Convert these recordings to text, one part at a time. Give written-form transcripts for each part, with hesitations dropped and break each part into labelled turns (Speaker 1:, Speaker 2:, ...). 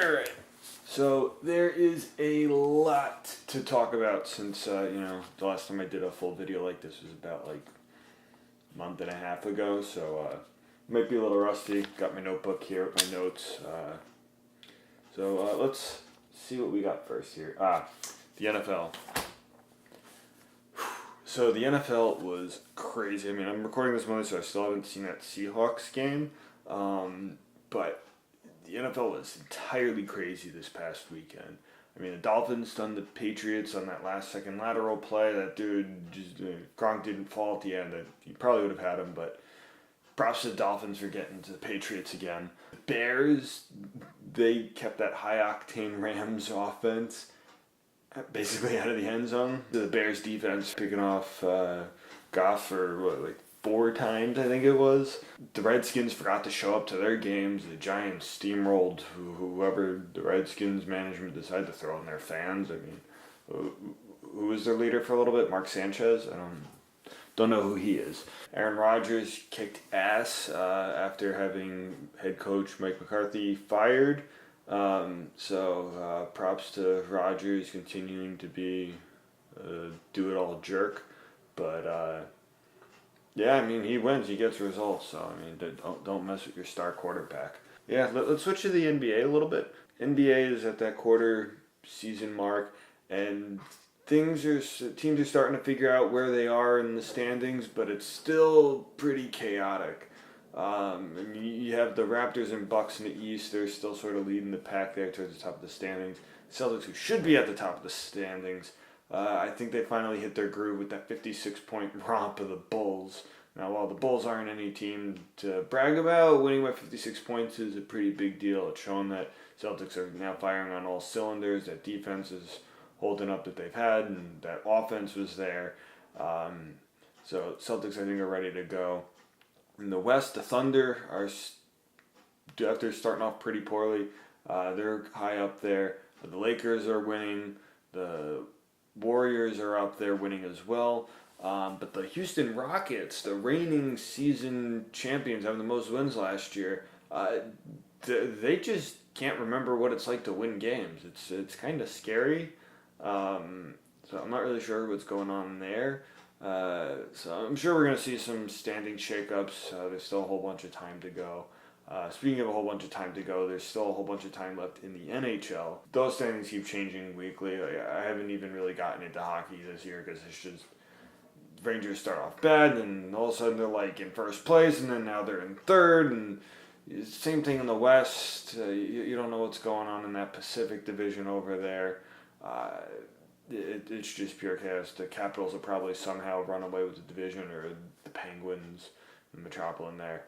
Speaker 1: Alright, so there is a lot to talk about since, the last time I did a full video like this was about like a month and a half ago, so might be a little rusty. Got my notebook here with my notes. So let's see what we got first here. The NFL. So the NFL was crazy. I mean, I'm recording this Monday, so I still haven't seen that Seahawks game, but the NFL was entirely crazy this past weekend. I mean, the Dolphins stunned the Patriots on that last second lateral play. That dude Gronk didn't fall at the end. He probably would have had him, but props to the Dolphins for getting to the Patriots again. The Bears, they kept that high-octane Rams offense basically out of the end zone. The Bears defense picking off Goff for 4 times, I think it was. The Redskins forgot to show up to their games. The Giants steamrolled whoever the Redskins management decided to throw in their fans. I mean, who was their leader for a little bit? Mark Sanchez? I don't know who he is. Aaron Rodgers kicked ass after having head coach Mike McCarthy fired. So props to Rodgers continuing to be a do-it-all jerk. But yeah, I mean, he wins, he gets results. So I mean, don't mess with your star quarterback. Yeah, let's switch to the NBA a little bit. NBA is at that quarter season mark, and teams are starting to figure out where they are in the standings, but it's still pretty chaotic. And you have the Raptors and Bucks in the East. They're still sort of leading the pack there towards the top of the standings. Celtics, who should be at the top of the standings, I think they finally hit their groove with that 56-point romp of the Bulls. Now, while the Bulls aren't any team to brag about, winning by 56 points is a pretty big deal. It's shown that Celtics are now firing on all cylinders, that defense is holding up that they've had, and that offense was there. So Celtics, I think, are ready to go. In the West, the Thunder are, after starting off pretty poorly, they're high up there. The Lakers are winning. The Warriors are up there winning as well. But the Houston Rockets, the reigning season champions, having the most wins last year, they just can't remember what it's like to win games. It's kind of scary. So I'm not really sure what's going on there. So I'm sure we're going to see some standing shakeups. There's still a whole bunch of time to go. Speaking of a whole bunch of time to go, there's still a whole bunch of time left in the NHL. Those standings keep changing weekly. I haven't even really gotten into hockey this year because it's just Rangers start off bad, and all of a sudden they're like in first place, and then now they're in third, and same thing in the West. You don't know what's going on in that Pacific division over there. It's just pure chaos. The Capitals will probably somehow run away with the division, or the Penguins, the Metropolitan there.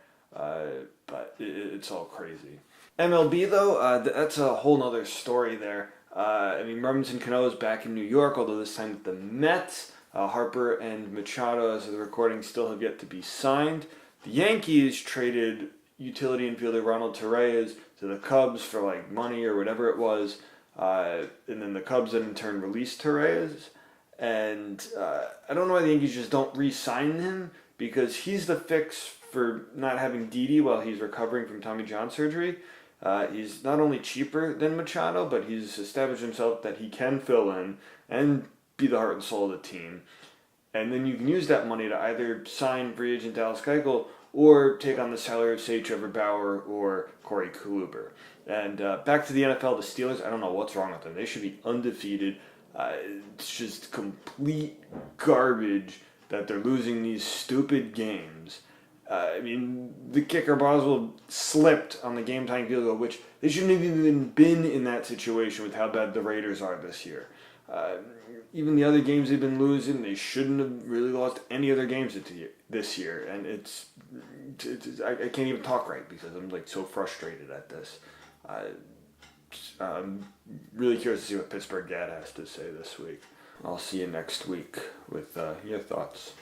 Speaker 1: But it's all crazy. MLB, though, that's a whole nother story there. I mean, Robinson Cano is back in New York, although this time with the Mets. Harper and Machado, as of the recording, still have yet to be signed. The Yankees traded utility infielder Ronald Torreyes to the Cubs for like money or whatever it was. And then the Cubs then in turn released Torreyes. And I don't know why the Yankees just don't re-sign him, because he's the fix for not having Didi while he's recovering from Tommy John surgery. He's not only cheaper than Machado, but he's established himself that he can fill in and be the heart and soul of the team. And then you can use that money to either sign free agent Dallas Keuchel or take on the salary of, say, Trevor Bauer or Corey Kluber. And back to the NFL, the Steelers, I don't know what's wrong with them. They should be undefeated. It's just complete garbage that they're losing these stupid games. I mean, the kicker Boswell slipped on the game-tying field goal, which they shouldn't have even been in that situation with how bad the Raiders are this year. Even the other games they've been losing, they shouldn't have really lost any other games this year. And I can't even talk right because I'm like so frustrated at this. I'm really curious to see what Pittsburgh Dad has to say this week. I'll see you next week with your thoughts.